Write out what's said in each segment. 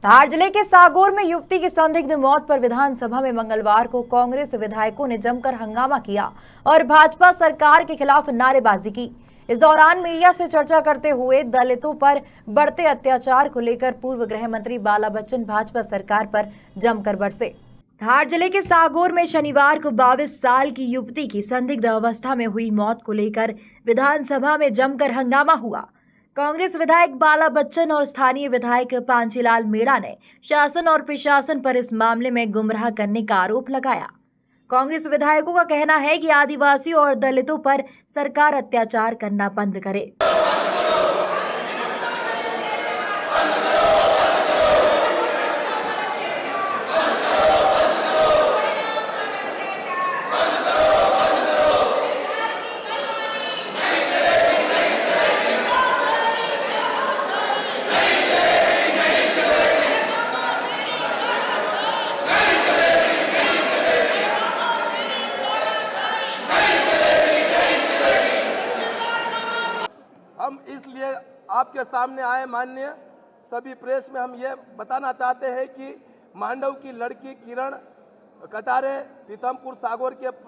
धार जिले के सागौर में युवती की संदिग्ध मौत पर विधानसभा में मंगलवार को कांग्रेस विधायकों ने जमकर हंगामा किया और भाजपा सरकार के खिलाफ नारेबाजी की। इस दौरान मीडिया से चर्चा करते हुए दलितों पर बढ़ते अत्याचार को लेकर पूर्व गृह मंत्री बाला बच्चन भाजपा सरकार पर जमकर बरसे। धार जिले के सागौर में शनिवार को 22 साल की युवती की संदिग्ध अवस्था में हुई मौत को लेकर विधानसभा में जमकर हंगामा हुआ। कांग्रेस विधायक बाला बच्चन और स्थानीय विधायक पांचीलाल मीणा ने शासन और प्रशासन पर इस मामले में गुमराह करने का आरोप लगाया। कांग्रेस विधायकों का कहना है कि आदिवासी और दलितों पर सरकार अत्याचार करना बंद करे। हम इसलिए आपके सामने आए माननीय सभी प्रेस में हम ये बताना चाहते हैं कि मांडव की लड़की किरण कटारे पीतमपुर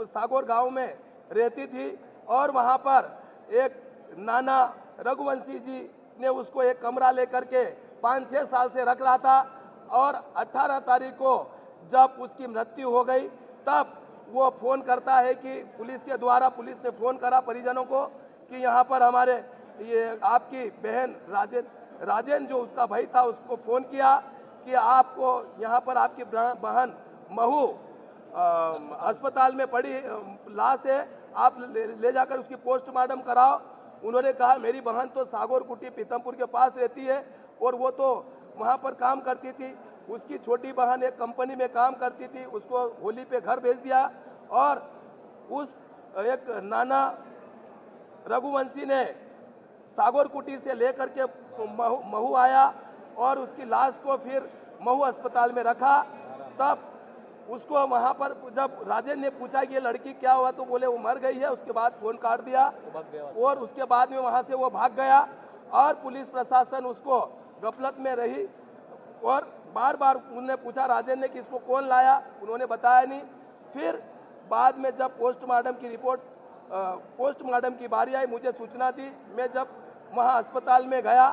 सागौर गांव में रहती थी और वहां पर एक नाना रघुवंशी जी ने उसको एक कमरा लेकर के 5-6 साल से रख रहा था और 18 तारीख को जब उसकी मृत्यु हो गई तब वो फोन करता है कि पुलिस ने फोन करा परिजनों को कि यहाँ पर हमारे ये आपकी बहन राजेन जो उसका भाई था उसको फोन किया कि आपको यहाँ पर आपकी बहन महू अस्पताल में पड़ी लाश है, आप ले जाकर उसकी पोस्टमार्टम कराओ। उन्होंने कहा मेरी बहन तो सागौर कुटी पीतमपुर के पास रहती है और वो तो वहाँ पर काम करती थी, उसकी छोटी बहन एक कंपनी में काम करती थी, उसको होली पे घर भेज दिया और उस एक नाना रघुवंशी ने सागौर कुटी से लेकर के महू आया और उसकी लाश को फिर महू अस्पताल में रखा। तब उसको वहां पर जब राजेन ने पूछा कि ये लड़की क्या हुआ तो बोले वो मर गई है। उसके बाद फोन काट दिया और उसके बाद में वहां से वो भाग गया और पुलिस प्रशासन उसको गफलत में रही और बार बार उन्होंने पूछा राजेन ने कि इसको कौन लाया, उन्होंने बताया नहीं। फिर बाद में जब पोस्टमार्टम की बारी आई, मुझे सूचना दी, मैं जब वहां अस्पताल में गया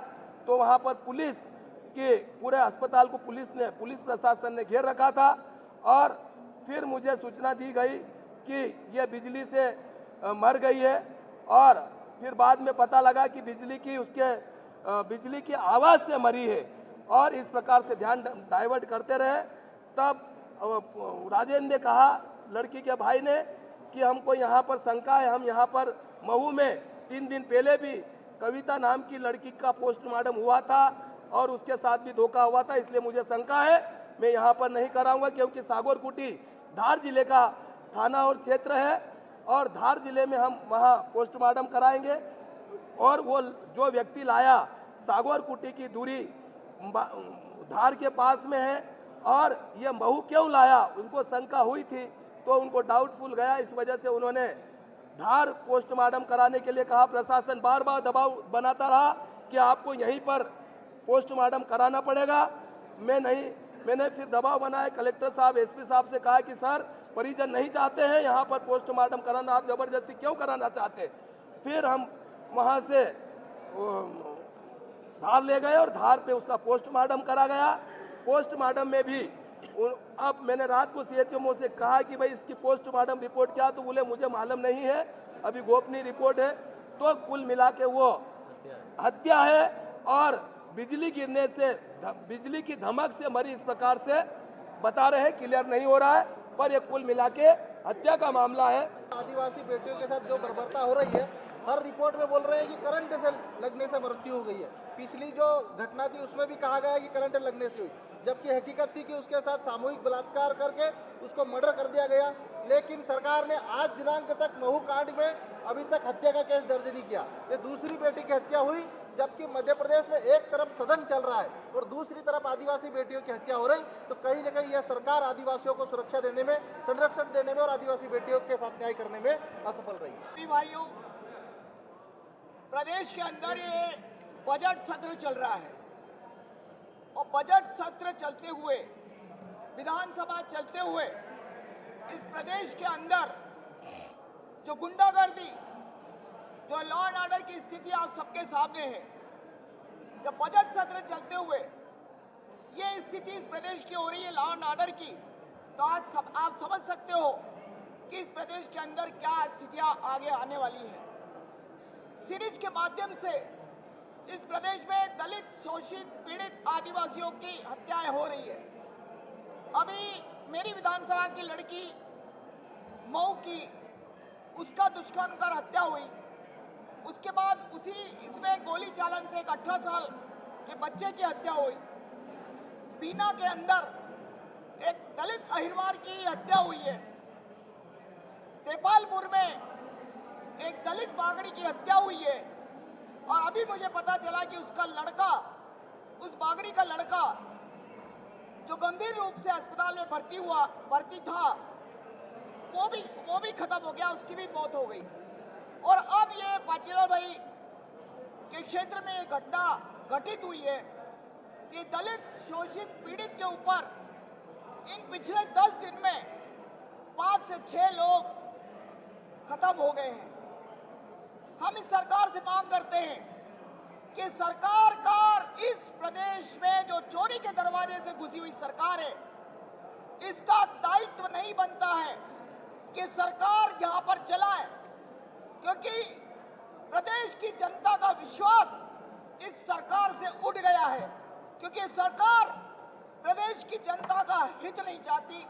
तो वहां पर पुलिस के पूरे अस्पताल को पुलिस प्रशासन ने घेर रखा था और फिर मुझे सूचना दी गई कि यह बिजली से मर गई है और फिर बाद में पता लगा कि बिजली की आवाज़ से मरी है और इस प्रकार से ध्यान डाइवर्ट करते रहे। तब राजेंद्र ने कहा लड़की के भाई ने कि हमको यहाँ पर शंका है, हम यहाँ पर महू में 3 दिन पहले भी कविता नाम की लड़की का पोस्टमार्टम हुआ था और उसके साथ भी धोखा हुआ था, इसलिए मुझे शंका है, मैं यहाँ पर नहीं कराऊंगा क्योंकि सागौर कुटी धार जिले का थाना और क्षेत्र है और धार जिले में हम वहाँ पोस्टमार्टम कराएंगे। और वो जो व्यक्ति लाया सागौर कुटी की दूरी धार के पास में है और ये महू क्यों लाया उनको शंका हुई थी तो उनको डाउटफुल गया, इस वजह से उन्होंने धार पोस्टमार्टम कराने के लिए कहा। प्रशासन बार बार दबाव बनाता रहा कि आपको यहीं पर पोस्टमार्टम कराना पड़ेगा। मैंने फिर दबाव बनाया, कलेक्टर साहब एसपी साहब से कहा कि सर परिजन नहीं चाहते हैं यहाँ पर पोस्टमार्टम कराना, आप जबरदस्ती क्यों कराना चाहते हैं। फिर हम वहाँ से धार ले गए और धार पे उसका पोस्टमार्टम करा गया। पोस्टमार्टम में भी अब मैंने रात को सीएचएमओ से कहा कि भाई इसकी पोस्टमार्टम रिपोर्ट क्या, तो बोले मुझे मालूम नहीं है, अभी गोपनीय रिपोर्ट है। तो कुल मिला के वो हत्या है और बिजली गिरने से बिजली की धमक से मरी, इस प्रकार से बता रहे हैं, क्लियर नहीं हो रहा है, पर ये कुल मिला के हत्या का मामला है। आदिवासी बेटियों के साथ जो बर्बरता हो रही है, हर रिपोर्ट में बोल रहे हैं कि करंट से लगने से मृत्यु हो गई है। पिछली जो घटना थी उसमें भी कहा गया कि करंट लगने से हुई, जबकि हकीकत थी कि उसके साथ सामूहिक बलात्कार करके उसको मर्डर कर दिया गया। लेकिन सरकार ने आज दिनांक तक महू कांड में अभी तक हत्या का केस दर्ज नहीं किया। ये दूसरी बेटी की हत्या हुई, जबकि मध्य प्रदेश में एक तरफ सदन चल रहा है और दूसरी तरफ आदिवासी बेटियों की हत्या हो रही। तो कहीं न कहीं यह सरकार आदिवासियों को सुरक्षा देने में, संरक्षण देने में और आदिवासी बेटियों के साथ न्याय करने में असफल रही। भाइयों, प्रदेश के अंदर ये बजट सत्र चल रहा है और बजट सत्र चलते हुए, विधानसभा चलते हुए इस प्रदेश के अंदर जो गुंडागर्दी, जो लॉ एंड ऑर्डर की स्थिति आप सबके सामने है, जब बजट सत्र चलते हुए ये स्थिति इस प्रदेश की हो रही है लॉ एंड ऑर्डर की, तो आज आप समझ सकते हो कि इस प्रदेश के अंदर क्या स्थितियां आगे आने वाली है। सीरीज के माध्यम से इस प्रदेश में दलित, शोषित, पीड़ित आदिवासियों की हत्याएं हो रही है। अभी मेरी विधानसभा की लड़की मऊ की, उसका दुष्कर्म कर हत्या हुई। उसके बाद इसमें गोली चालन से एक 18 साल के बच्चे की हत्या हुई। बीना के अंदर एक दलित अहिरवार की हत्या हुई है। देपालपुर में एक दलित बागड़ी की हत्या हुई है। और अभी मुझे पता चला कि उसका लड़का, उस बागड़ी का लड़का जो गंभीर रूप से अस्पताल में भर्ती था, वो भी खत्म हो गया, उसकी भी मौत हो गई। और अब ये पाचीलाल भाई के क्षेत्र में ये घटना घटित हुई है कि दलित, शोषित, पीड़ित के ऊपर इन पिछले 10 दिन में 5 से 6 लोग खत्म हो गए हैं। हम इस सरकार से मांग करते हैं कि सरकार इस प्रदेश में जो चोरी के दरवाजे से घुसी हुई सरकार है, इसका दायित्व नहीं बनता है कि सरकार यहां पर चलाए, क्योंकि प्रदेश की जनता का विश्वास इस सरकार से उठ गया है। क्योंकि सरकार प्रदेश की जनता का हित नहीं चाहती,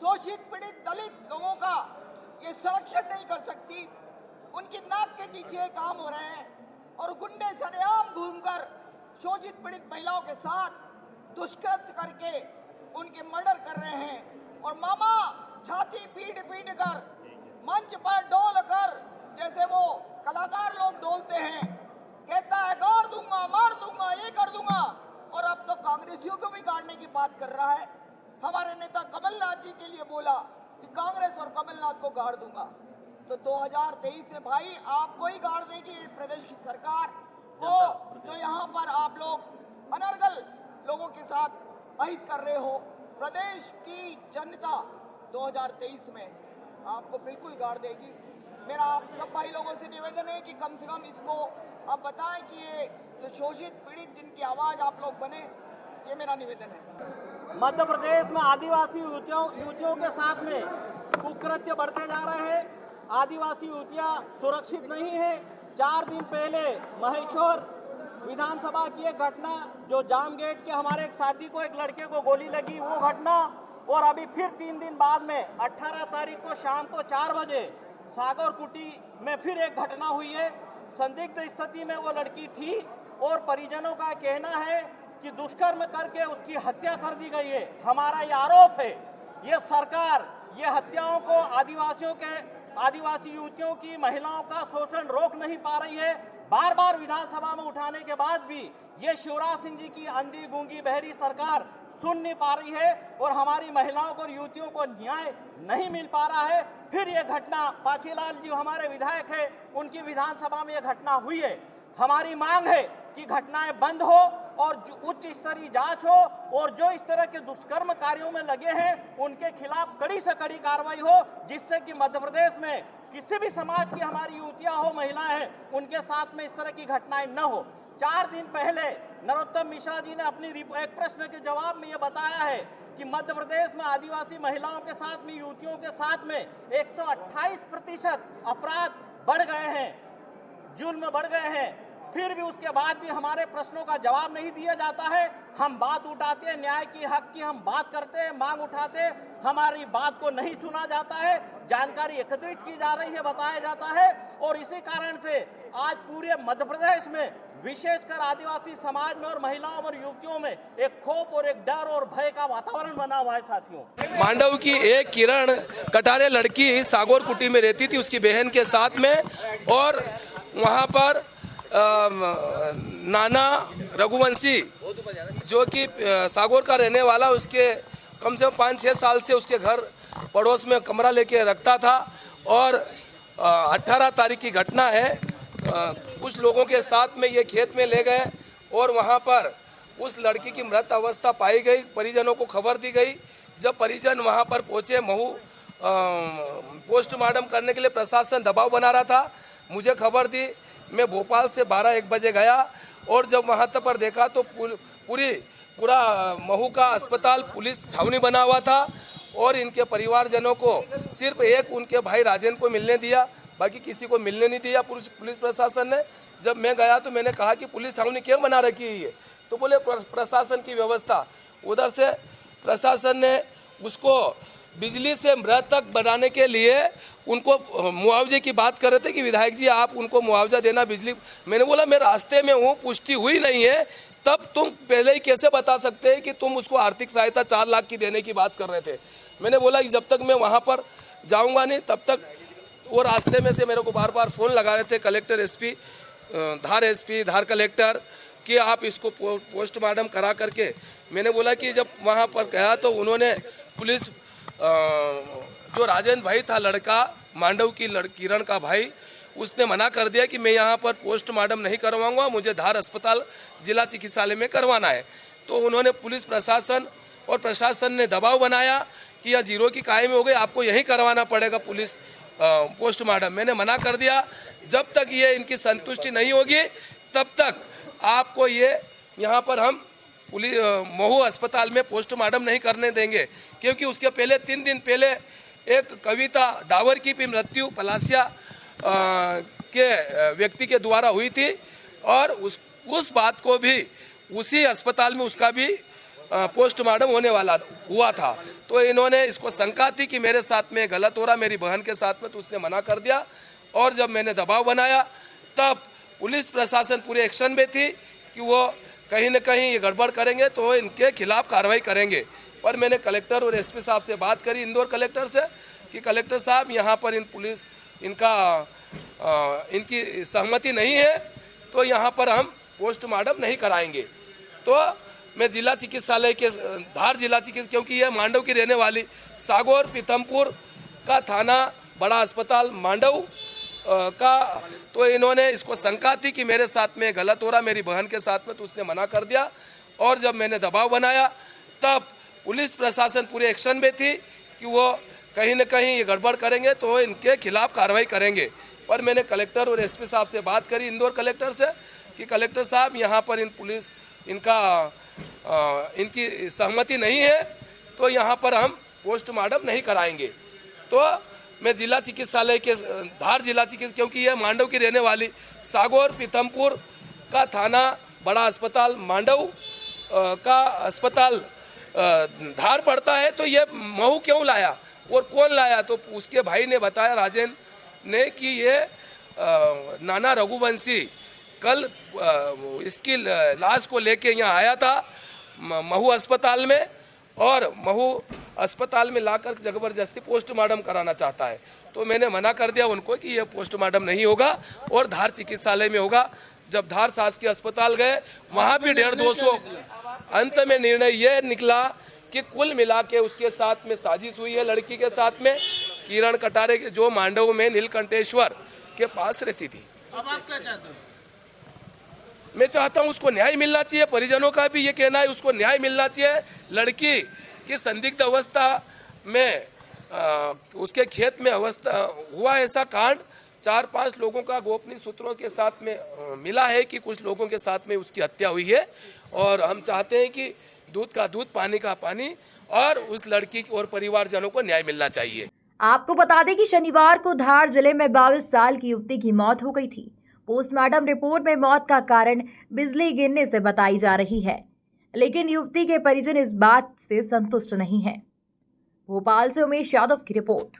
शोषित, पीड़ित, दलित लोगों का ये संरक्षण नहीं कर सकती। उनकी नाक के नीचे काम हो रहे हैं और गुंडे सरेआम घूमकर शोषित, पीड़ित महिलाओं के साथ दुष्कृत्य करके उनके मर्डर कर रहे हैं। और मामा छाती पीट कर मंच पर डोल कर, जैसे वो कलाकार लोग डोलते हैं, कहता है गाड़ दूंगा, मार दूंगा, ये कर दूंगा। और अब तो कांग्रेसियों को भी गाड़ने की बात कर रहा है। हमारे नेता कमलनाथ जी के लिए बोला कि कांग्रेस और कमलनाथ को गाड़ दूंगा। तो 2023 में भाई आपको ही गाड़ देगी प्रदेश की सरकार को, जो यहाँ पर आप लोग अनर्गल लोगों के साथ अहित कर रहे हो। प्रदेश की जनता 2023 में आपको बिल्कुल गाड़ देगी। मेरा आप सब भाई लोगों से निवेदन है कि कम से कम इसको आप बताएं कि ये जो शोषित, पीड़ित, जिनकी आवाज आप लोग बने, ये मेरा निवेदन है। मध्य प्रदेश में आदिवासी युवतियों के साथ में कुकृत्य बढ़ते जा रहे हैं। आदिवासी युवतियां सुरक्षित नहीं है। 4 दिन पहले महेश्वर विधानसभा की एक घटना, जो जाम गेट के हमारे एक साथी को, एक लड़के को गोली लगी, वो घटना। और अभी फिर 3 दिन बाद में 18 तारीख को शाम को 4 बजे सागर कुटी में फिर एक घटना हुई है। संदिग्ध स्थिति में वो लड़की थी और परिजनों का कहना है कि दुष्कर्म करके उसकी हत्या कर दी गई है। हमारा ये आरोप है, ये सरकार ये हत्याओं को, आदिवासी युवतियों की, महिलाओं का शोषण रोक नहीं पा रही है। बार बार विधानसभा में उठाने के बाद भी ये शिवराज सिंह जी की अंधी, गूंगी, बहरी सरकार सुन नहीं पा रही है और हमारी महिलाओं को और युवतियों को न्याय नहीं मिल पा रहा है। फिर ये घटना, पाचीलाल जी हमारे विधायक है, उनकी विधानसभा में ये घटना हुई है। हमारी मांग है कि घटनाएं बंद हो और उच्च स्तरीय जांच हो और जो इस तरह के दुष्कर्म कार्यों में लगे हैं उनके खिलाफ कड़ी से कड़ी कार्रवाई हो, जिससे कि मध्य प्रदेश में किसी भी समाज की हमारी युवतियां हो, महिलाएं हैं, उनके साथ में इस तरह की घटनाएं न हो। 4 दिन पहले नरोत्तम मिश्रा जी ने अपनी एक प्रश्न के जवाब में ये बताया है कि मध्य प्रदेश में आदिवासी महिलाओं के साथ में, युवतियों के साथ में 128% अपराध बढ़ गए हैं, जुल्म बढ़ गए हैं। फिर भी उसके बाद भी हमारे प्रश्नों का जवाब नहीं दिया जाता है। हम बात उठाते हैं, न्याय की, हक की हम बात करते हैं, मांग उठाते हैं, हमारी बात को नहीं सुना जाता है। जानकारी एकत्रित की जा रही है, बताया जाता है। और इसी कारण से आज पूरे मध्य प्रदेश में, विशेषकर आदिवासी समाज में और महिलाओं और युवतियों में एक खौफ और एक डर और भय का वातावरण बना हुआ है। साथियों, मांडव की एक किरण कटारे लड़की सागौर कुटी में रहती थी उसकी बहन के साथ में, और वहाँ पर नाना रघुवंशी जो कि सागौर का रहने वाला, उसके कम से कम 5-6 साल से उसके घर पड़ोस में कमरा लेके रखता था। और 18 तारीख की घटना है, कुछ लोगों के साथ में ये खेत में ले गए और वहाँ पर उस लड़की की मृत अवस्था पाई गई, परिजनों को खबर दी गई। जब परिजन वहां पर पहुंचे, महू पोस्टमार्टम करने के लिए प्रशासन दबाव बना रहा था, मुझे खबर दी। मैं भोपाल से 12-1 बजे गया और जब वहां तक पर देखा तो पूरा महू का अस्पताल पुलिस छावनी बना हुआ था और इनके परिवारजनों को सिर्फ एक उनके भाई राजेंद्र को मिलने दिया, बाकी किसी को मिलने नहीं दिया पुलिस प्रशासन ने। जब मैं गया तो मैंने कहा कि पुलिस छावनी क्यों बना रखी है, तो बोले प्रशासन की व्यवस्था। उधर से प्रशासन ने उसको बिजली से मृतक बनाने के लिए उनको मुआवजे की बात कर रहे थे कि विधायक जी आप उनको मुआवजा देना बिजली। मैंने बोला मैं रास्ते में हूँ, पुष्टि हुई नहीं है, तब तुम पहले ही कैसे बता सकते हैं कि तुम उसको आर्थिक सहायता 4 लाख की देने की बात कर रहे थे। मैंने बोला कि जब तक मैं वहाँ पर जाऊँगा नहीं तब तक। वो रास्ते में से मेरे को बार बार फ़ोन लगा रहे थे कलेक्टर, एसपी धार कलेक्टर, कि आप इसको पोस्टमार्टम करा करके। मैंने बोला कि जब वहाँ पर गया तो उन्होंने पुलिस जो राजेंद्र भाई था, लड़का मांडव की किरण का भाई, उसने मना कर दिया कि मैं यहाँ पर पोस्टमार्टम नहीं करवाऊंगा, मुझे धार अस्पताल जिला चिकित्सालय में करवाना है। तो उन्होंने पुलिस प्रशासन और प्रशासन ने दबाव बनाया कि यह जीरो की कायम हो गई, आपको यहीं करवाना पड़ेगा पुलिस पोस्टमार्टम। मैंने मना कर दिया, जब तक ये इनकी संतुष्टि नहीं होगी तब तक आपको ये यहाँ पर हम महू अस्पताल में पोस्टमार्टम नहीं करने देंगे। क्योंकि उसके पहले 3 दिन पहले एक कविता डावर की भी मृत्यु पलासिया के व्यक्ति के द्वारा हुई थी और उस बात को भी उसी अस्पताल में उसका भी पोस्टमार्टम होने वाला हुआ था। तो इन्होंने इसको शंका थी कि मेरे साथ में गलत हो रहा, मेरी बहन के साथ में, तो उसने मना कर दिया। और जब मैंने दबाव बनाया तब पुलिस प्रशासन पूरे एक्शन में थी कि वो कहीं न कहीं ये गड़बड़ करेंगे तो इनके खिलाफ कार्रवाई करेंगे। पर मैंने कलेक्टर और एसपी साहब से बात करी, इंदौर कलेक्टर से, कि कलेक्टर साहब यहाँ पर इनकी सहमति नहीं है तो यहाँ पर हम पोस्टमार्टम नहीं कराएंगे। तो मैं जिला चिकित्सालय के धार जिला चिकित्सा, क्योंकि यह मांडव की रहने वाली, सागौर पीथमपुर का थाना, बड़ा अस्पताल मांडव का, तो इन्होंने इसको शंका थी कि मेरे साथ में गलत हो रहा, मेरी बहन के साथ में, तो उसने मना कर दिया। और जब मैंने दबाव बनाया तब पुलिस प्रशासन पूरे एक्शन में थी कि वो कहीं न कहीं ये गड़बड़ करेंगे तो इनके खिलाफ कार्रवाई करेंगे। पर मैंने कलेक्टर और एसपी साहब से बात करी, इंदौर कलेक्टर से, कि कलेक्टर साहब यहाँ पर इनकी सहमति नहीं है तो यहाँ पर हम पोस्टमार्टम नहीं कराएंगे। तो मैं जिला चिकित्सालय के धार जिला चिकित्सा, क्योंकि यह मांडव की रहने वाली, सागौर पीथमपुर का थाना, बड़ा अस्पताल मांडव का अस्पताल धार पड़ता है, तो ये महू क्यों लाया और कौन लाया? तो उसके भाई ने बताया, राजेंद्र ने, कि ये नाना रघुवंशी कल इसकी लाश को लेके यहाँ आया था महू अस्पताल में, और महू अस्पताल में लाकर जबरदस्ती पोस्टमार्टम कराना चाहता है। तो मैंने मना कर दिया उनको कि यह पोस्टमार्टम नहीं होगा और धार चिकित्सालय में होगा। जब धार शासकीय अस्पताल गए, वहाँ भी 150-200, अंत में निर्णय यह निकला कि कुल मिला के उसके साथ में साजिश हुई है लड़की के साथ में, किरण कटारे, जो मांडव में नीलकंठेश्वर के पास रहती थी। अब आप क्या चाहते हो? मैं चाहता हूं उसको न्याय मिलना चाहिए। परिजनों का भी ये कहना है उसको न्याय मिलना चाहिए। लड़की की संदिग्ध अवस्था में उसके खेत में अवस्था हुआ ऐसा कांड 4-5 लोगों का गोपनीय सूत्रों के साथ में मिला है कि कुछ लोगों के साथ में उसकी हत्या हुई है, और हम चाहते हैं कि दूध का दूध, पानी का पानी, और उस लड़की और परिवारजनों को न्याय मिलना चाहिए। आपको बता दें कि शनिवार को धार जिले में 22 साल की युवती की मौत हो गई थी। पोस्टमार्टम रिपोर्ट में मौत का कारण बिजली गिरने से बताई जा रही है, लेकिन युवती के परिजन इस बात से संतुष्ट नहीं है। भोपाल से उमेश यादव की रिपोर्ट।